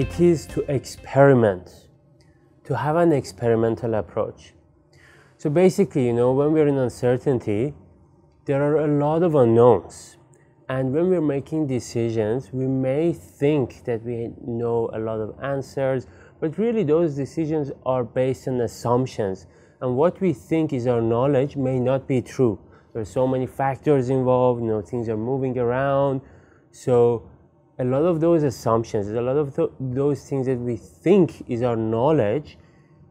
It is to experiment, to have an experimental approach. So basically, when we're in uncertainty, there are a lot of unknowns. And when we're making decisions, we may think that we know a lot of answers, but really those decisions are based on assumptions. And what we think is our knowledge may not be true. There are so many factors involved, things are moving around. So a lot of those assumptions, a lot of those things that we think is our knowledge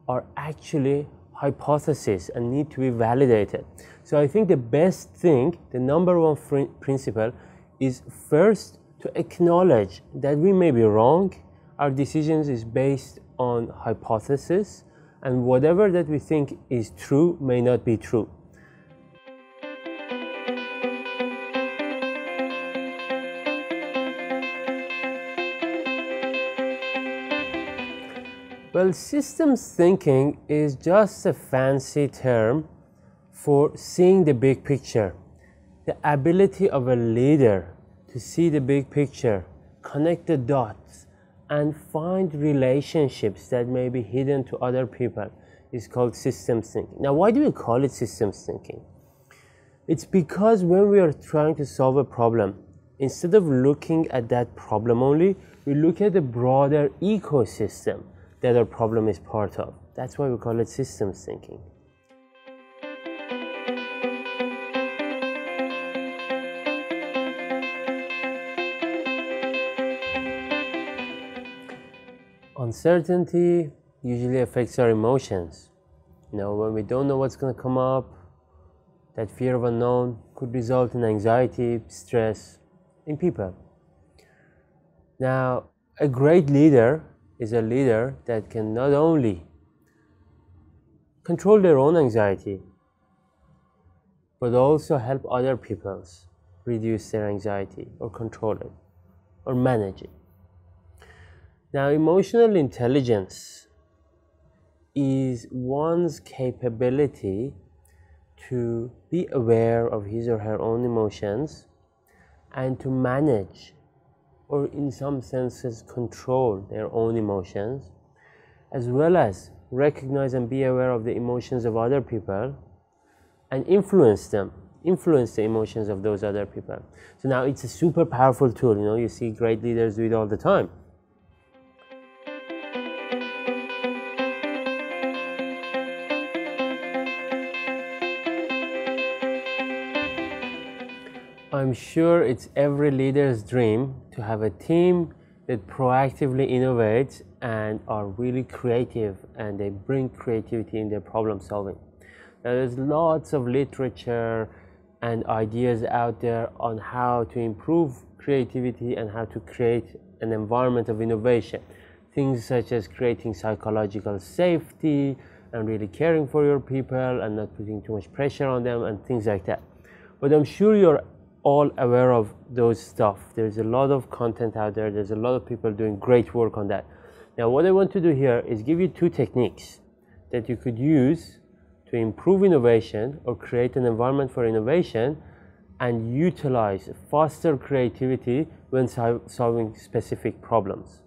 are actually hypotheses and need to be validated. So I think the best thing, the number one principle, is first to acknowledge that we may be wrong. Our decisions is based on hypothesis, and whatever that we think is true may not be true. Well, systems thinking is just a fancy term for seeing the big picture. The ability of a leader to see the big picture, connect the dots, and find relationships that may be hidden to other people is called systems thinking. Now, why do we call it systems thinking? It's because when we are trying to solve a problem, instead of looking at that problem only, we look at the broader ecosystem that our problem is part of. That's why we call it systems thinking. Uncertainty usually affects our emotions. When we don't know what's going to come up, that fear of unknown could result in anxiety, stress in people. Now, a great leader is a leader that can not only control their own anxiety, but also help other people reduce their anxiety or control it or manage it. Now, emotional intelligence is one's capability to be aware of his or her own emotions and to manage, or in some senses control, their own emotions, as well as recognize and be aware of the emotions of other people and influence the emotions of those other people. So now it's a super powerful tool. You see great leaders do it all the time. I'm sure it's every leader's dream to have a team that proactively innovates and are really creative, and they bring creativity in their problem solving. Now, there's lots of literature and ideas out there on how to improve creativity and how to create an environment of innovation. Things such as creating psychological safety and really caring for your people and not putting too much pressure on them and things like that. But I'm sure you're all aware of those stuff. There's a lot of content out there. There's a lot of people doing great work on that. Now, what I want to do here is give you two techniques that you could use to improve innovation or create an environment for innovation and utilize foster creativity when solving specific problems.